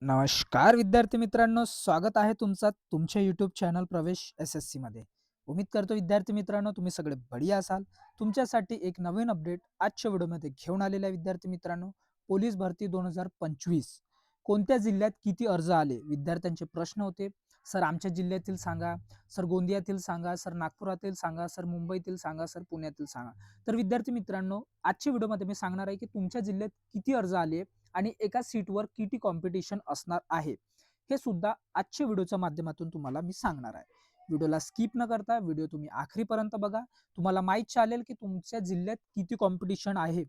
नमस्कार विद्यार्थी मित्रांनो, स्वागत आहे तुमचा तुमच्या यूट्यूब चॅनल प्रवेश SSC मध्ये. उम्मीद करतो विद्यार्थी मित्रांनो तुम्ही सगळे बढिया असाल. तुमच्यासाठी एक नवीन अपडेट आजच्या व्हिडिओमध्ये घेऊन आलेला आहे विद्यार्थी मित्रांनो. पोलीस भरती 2025 कोणत्या जिल्ह्यात किती अर्ज आले? विद्यार्थ्यांचे प्रश्न होते. सर आमच्या जिल्ह्यातील सांगा, सर गोंदियातील सांगा, सर नागपुरातील सांगा, सर मुंबईतील सांगा, सर पुण्यातील सांगा. तर विद्यार्थी मित्रांनो आजच्या व्हिडिओमध्ये मी सांगणार आहे की तुमच्या जिल्ह्यात किती अर्ज आले आणि एका सीटवर किती कॉम्पिटिशन असणार आहे, हे सुद्धा आजच्या व्हिडिओच्या माध्यमातून तुम्हाला मी सांगणार आहे. व्हिडिओला स्किप न करता व्हिडिओ तुम्ही आखरीपर्यंत बघा. तुम्हाला माहित चालेल की तुमच्या जिल्ह्यात किती कॉम्पिटिशन आहे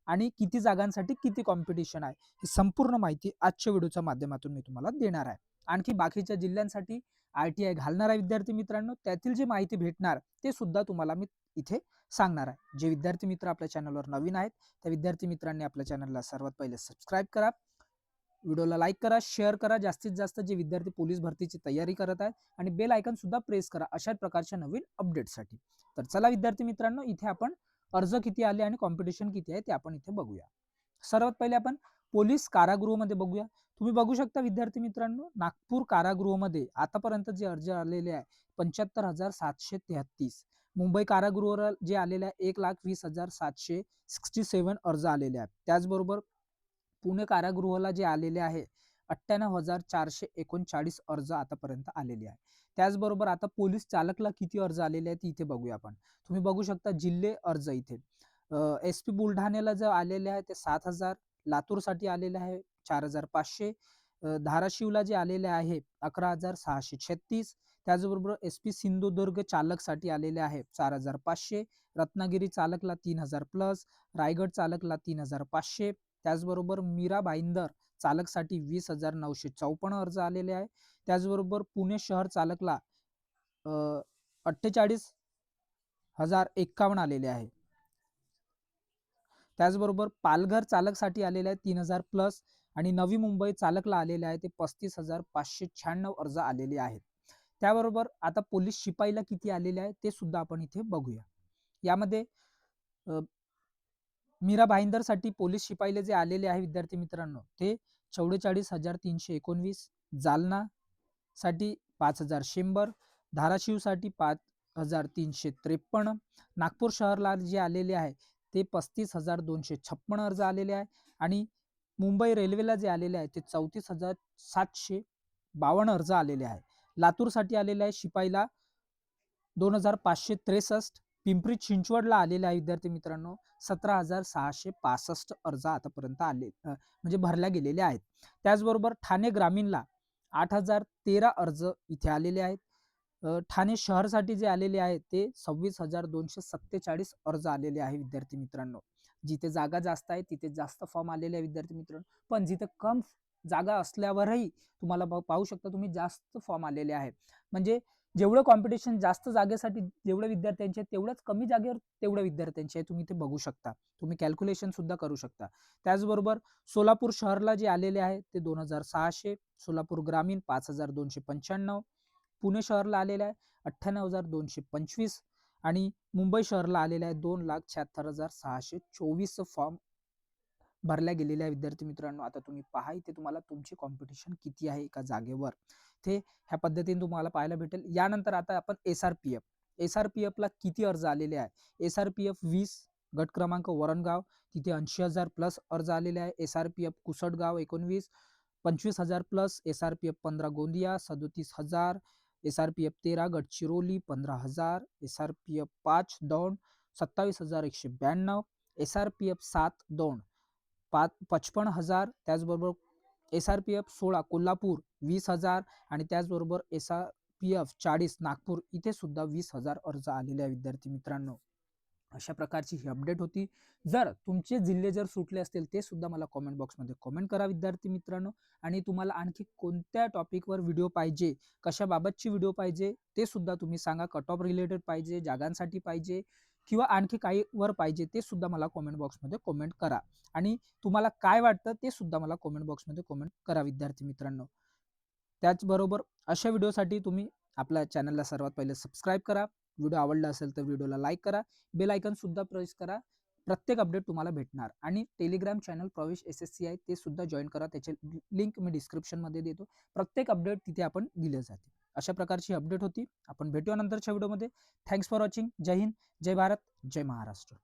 आणि किती जागांसाठी किती कॉम्पिटिशन आहे, ही संपूर्ण माहिती आजच्या व्हिडिओच्या माध्यमातून मी तुम्हाला देणार आहे. आणखी बाकीच्या जिल्ह्यांसाठी RTI घालणार आहे विद्यार्थी मित्रांनो, त्यातील जी माहिती भेटणार ते सुद्धा तुम्हाला मी इथे सांगणार आहे. जे विद्यार्थी मित्र आपल्या चॅनलवर नवीन आहेत त्या विद्यार्थी मित्रांनी आपल्या चॅनलला सर्वात पहिले सबस्क्राईब करा, व्हिडिओला लाईक करा, शेअर करा जास्तीत जास्त जे विद्यार्थी पोलीस भरतीची तयारी करत आहेत, आणि बेल आयकॉन सुद्धा प्रेस करा अशा प्रकारच्या नवीन अपडेटसाठी. तर चला विद्यार्थी मित्रांनो इथे आपण अर्ज किती आले आणि कॉम्पिटिशन किती आहे ते आपण इथे बघूया. सर्वात पहिले आपण पोलीस कारागृहामध्ये बघूया. तुम्ही बघू शकता विद्यार्थी मित्रांनो, नागपूर कारागृहामध्ये आतापर्यंत जे अर्ज आलेले आहे 75,733. मुंबई कारागृहावर जे आलेले आहे 1,20,767 अर्ज आलेले आहेत. त्याचबरोबर पुणे कारागृहाला जे आलेले आहे 98,439 अर्ज आतापर्यंत आलेले आहे. त्याचबरोबर आता पोलीस चालकला किती अर्ज आलेले आहेत इथे बघूया आपण. तुम्ही बघू शकता जिल्हे अर्ज इथे. SP बुलढाण्याला जे आलेले आहे ते 7,000, लातूरसाठी आलेले आहे 4,500, धाराशिवला जे आलेले आहे 11,636, त्याचबरोबर SP सिंधुदुर्ग चालकसाठी आलेले आहे 4,500, रत्नागिरी चालकला 3,000 प्लस, रायगड चालकला 3,500, त्याचबरोबर मीरा भाईंदर चालकसाठी 20,954 अर्ज आलेले आहे. त्याचबरोबर पुणे शहर चालकला 48,051 आलेले आहे. त्याचबरोबर पालघर चालकसाठी आलेले आहे 3,000 प्लस, आणि नवी मुंबई चालकला आलेले आहे ते 35,596 अर्ज आलेले आहेत. त्याबरोबर आता पोलीस शिपाईला किती आलेले आहे ते सुद्धा आपण इथे बघूया. यामध्ये मीरा भाईंदरसाठी पोलीस शिपाईले जे आलेले आहे विद्यार्थी मित्रांनो ते 44,319, जालना साठी 5,100, धाराशिवसाठी 5,353, नागपूर शहरला जे आलेले आहे ते 35,256 अर्ज आलेले आहे, आणि मुंबई रेल्वेला जे आलेले आहे ते 34,752 अर्ज आलेले आहे. लातूरसाठी आलेले आहे शिपाईला 2,563, पिंपरी चिंचवडला आलेले आहे विद्यार्थी मित्रांनो 17,665 अर्ज आतापर्यंत आले म्हणजे भरल्या गेलेले आहेत. त्याचबरोबर ठाणे ग्रामीणला 8,013 अर्ज इथे आलेले आहेत. ठाणे शहरसाठी जे आलेले आहेत ते 26,247 अर्ज आलेले आहे विद्यार्थी मित्रांनो. जिथे जागा जास्त आहे तिथे जास्त फॉर्म आलेले आहे विद्यार्थी मित्रांनो, पण जिथे कम जागा असल्यावरही तुम्हाला पाहू शकता तुम्ही जास्त फॉर्म आलेले आहे. म्हणजे जेवढं कॉम्पिटिशन जास्त जागेसाठी जेवढे विद्यार्थ्यांचे तेवढंच कमी जागेवर तेवढ्या विद्यार्थ्यांचे आहे, तुम्ही ते बघू शकता. तुम्ही कॅल्क्युलेशन सुद्धा करू शकता. त्याचबरोबर सोलापूर शहरला जे आलेले आहे ते 2,600, सोलापूर ग्रामीण 5,295, पुणे शहरला आलेले आहे 98,225, आणि मुंबई शहरला आलेले आहे 2,76,624 फॉर्म भरल्या गेलेल्या आहे विद्यार्थी मित्रांनो. आता तुम्ही पहा इथे तुम्हाला तुमची कॉम्पिटिशन किती आहे एका जागेवर, ते ह्या पद्धतीने तुम्हाला पाहायला भेटेल. यानंतर आता आपण SRPF ला किती अर्ज आलेले आहे. SRPF 20 गट क्रमांक वरणगाव तिथे 80,000 प्लस अर्ज आलेले आहे. SRPF कुसटगाव 19 25,000 plus, SRPF 15 Gondia 37,000, SRPF 13 Gadchiroli 15,000, SRPF 5 Daund 27,192, SRPF 7 Daund 55,000, त्याचबरोबर SRPF 16 कोल्हापूर 20,000, आणि त्याचबरोबर SRPF 40 नागपूर इथे सुद्धा 20,000 अर्ज आलेले आहे विद्यार्थी मित्रांनो. अशा प्रकारची ही अपडेट होती. जर तुमचे जिल्हे जर सुटले असतील ते सुद्धा मला कॉमेंट बॉक्समध्ये कॉमेंट करा विद्यार्थी मित्रांनो. आणि तुम्हाला आणखी कोणत्या टॉपिकवर व्हिडिओ पाहिजे, कशाबाबतची व्हिडिओ पाहिजे ते सुद्धा तुम्ही सांगा. कट ऑफ रिलेटेड पाहिजे, जागांसाठी पाहिजे, किंवा आणखी काही वर पाहिजे ते सुद्धा मला कॉमेंट बॉक्समध्ये कॉमेंट करा. आणि तुम्हाला काय वाटतं ते सुद्धा मला कॉमेंट बॉक्समध्ये कॉमेंट करा विद्यार्थी मित्रांनो. त्याचबरोबर अशा व्हिडिओसाठी तुम्ही आपल्या चॅनलला सर्वात पहिले सबस्क्राईब करा. व्हिडिओ आवडला असेल तर व्हिडिओला लाईक करा, बेल आयकॉन सुद्धा प्रेस करा. प्रत्येक अपडेट तुम्हाला भेटणार. आणि टेलिग्राम चॅनल प्रवेश SSC आहे, ते सुद्धा जॉईन करा. त्याचे लिंक मी डिस्क्रिप्शनमध्ये देतो. प्रत्येक अपडेट तिथे आपण दिले जाते. अशा प्रकारची अपडेट होती. आपण भेटूया नंतरच्या व्हिडिओमध्ये. Thanks for watching. जय हिंद, जय भारत, जय महाराष्ट्र.